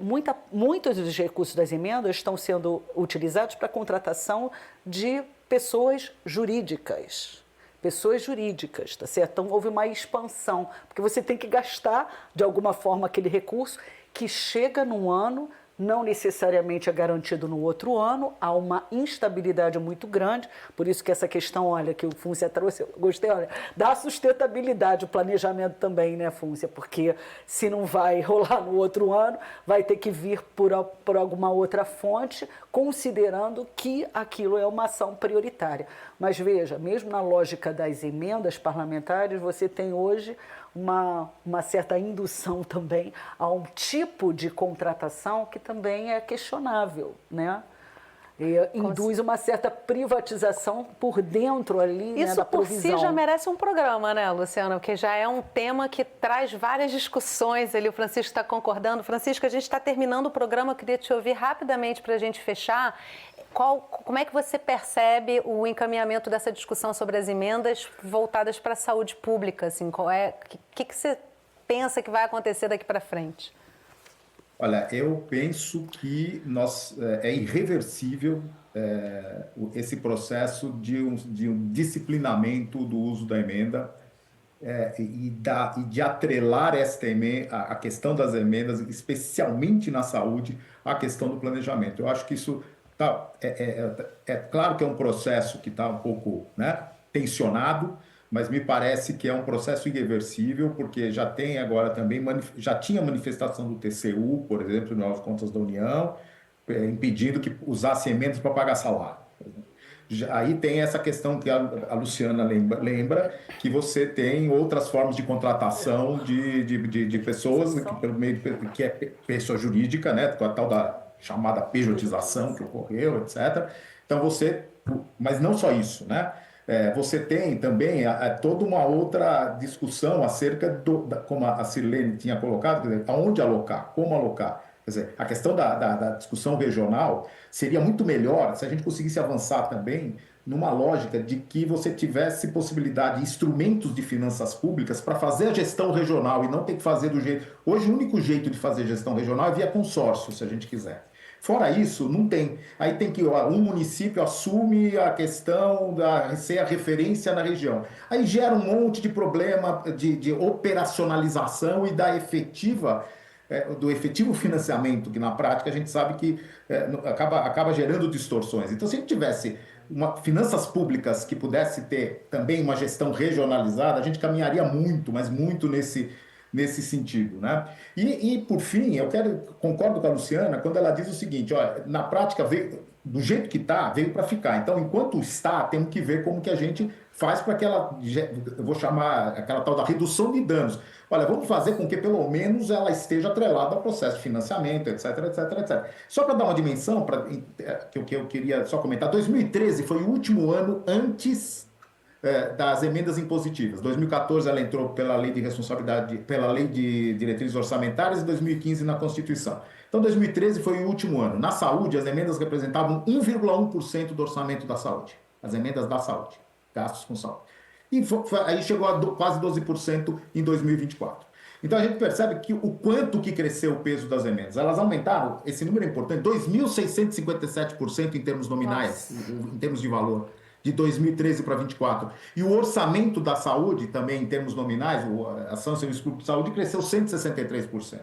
muitos dos recursos das emendas estão sendo utilizados para a contratação de pessoas jurídicas. Pessoas jurídicas, tá certo? Então, houve uma expansão, porque você tem que gastar, de alguma forma, aquele recurso que chega num ano, não necessariamente é garantido no outro ano, há uma instabilidade muito grande, por isso que essa questão, olha, que o Fúncia trouxe, eu gostei, olha, dá sustentabilidade, o planejamento também, né, Fúncia? Porque se não vai rolar no outro ano, vai ter que vir por alguma outra fonte, considerando que aquilo é uma ação prioritária. Mas veja, mesmo na lógica das emendas parlamentares, você tem hoje uma certa indução também a um tipo de contratação que também é questionável, né? E induz uma certa privatização por dentro ali, né, da provisão. Isso por si já merece um programa, né, Luciana? Porque já é um tema que traz várias discussões ali. O Francisco está concordando. Francisco, a gente está terminando o programa. Eu queria te ouvir rapidamente para a gente fechar. Como é que você percebe o encaminhamento dessa discussão sobre as emendas voltadas para a saúde pública? Assim, o que você pensa que vai acontecer daqui para frente? Olha, eu penso que é irreversível esse processo de um disciplinamento do uso da emenda e de atrelar a questão das emendas, especialmente na saúde, à questão do planejamento. Eu acho que isso é claro que é um processo que está um pouco, né, tensionado, mas me parece que é um processo irreversível, porque já tem agora também, já tinha manifestação do TCU, por exemplo, no Tribunal de Contas da União, impedindo que usasse emendas para pagar salário. Aí tem essa questão que a Luciana lembra, que você tem outras formas de contratação de pessoas, pelo meio que é pessoa jurídica, né, com a tal da chamada pejotização que ocorreu, etc. Então mas não só isso, né? Você tem também toda uma outra discussão acerca como a Sirlene tinha colocado, quer dizer, aonde alocar, como alocar. Quer dizer, a questão da discussão regional seria muito melhor se a gente conseguisse avançar também numa lógica de que você tivesse possibilidade, instrumentos de finanças públicas para fazer a gestão regional e não ter que fazer do jeito... Hoje, o único jeito de fazer gestão regional é via consórcio, se a gente quiser. Fora isso, não tem. Aí tem que um município assume a questão da ser a referência na região. Aí gera um monte de problema de operacionalização e do efetivo financiamento, que na prática a gente sabe que acaba gerando distorções. Então, se a gente tivesse finanças públicas que pudesse ter também uma gestão regionalizada, a gente caminharia muito, mas muito nesse sentido, né? E por fim, concordo com a Luciana quando ela diz o seguinte, olha, na prática, do jeito que está, veio para ficar. Então, enquanto está, temos que ver como que a gente faz para aquela, eu vou chamar aquela tal da redução de danos. Olha, vamos fazer com que pelo menos ela esteja atrelada ao processo de financiamento, etc, etc, etc. Só para dar uma dimensão, que eu queria só comentar, 2013 foi o último ano antes das emendas impositivas. 2014 ela entrou pela lei de responsabilidade, pela lei de diretrizes orçamentárias e 2015 na Constituição. Então 2013 foi o último ano. Na saúde, as emendas representavam 1,1% do orçamento da saúde. As emendas da saúde, gastos com saúde. E aí chegou a quase 12% em 2024. Então a gente percebe que o quanto que cresceu o peso das emendas. Elas aumentaram, esse número é importante, 2.657% em termos nominais, em termos de valor, de 2013 para 2024. E o orçamento da saúde também, em termos nominais, a ação e serviço público de saúde, cresceu 163%.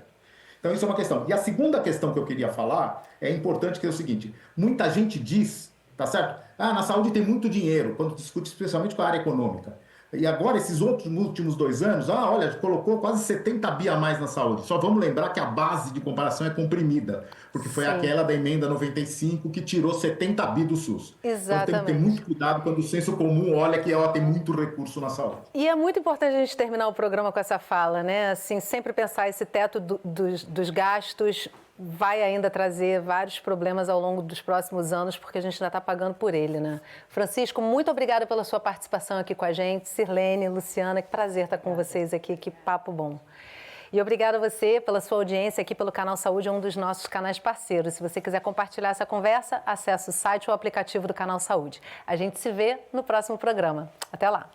Então isso é uma questão. E a segunda questão que eu queria falar é importante, que é o seguinte, muita gente diz, tá certo? Na saúde tem muito dinheiro, quando discute especialmente com a área econômica. E agora, esses últimos 2 anos, olha, colocou quase 70 bi a mais na saúde. Só vamos lembrar que a base de comparação é comprimida, porque foi aquela da emenda 95 que tirou 70 bi do SUS. Exatamente. Então tem que ter muito cuidado quando o senso comum olha que ela tem muito recurso na saúde. E é muito importante a gente terminar o programa com essa fala, né? Assim, sempre pensar esse teto dos gastos vai ainda trazer vários problemas ao longo dos próximos anos, porque a gente ainda está pagando por ele, né? Francisco, muito obrigada pela sua participação aqui com a gente. Sirlene, Luciana, que prazer estar com vocês aqui, que papo bom. E obrigada a você pela sua audiência aqui pelo Canal Saúde, um dos nossos canais parceiros. Se você quiser compartilhar essa conversa, acesse o site ou o aplicativo do Canal Saúde. A gente se vê no próximo programa. Até lá!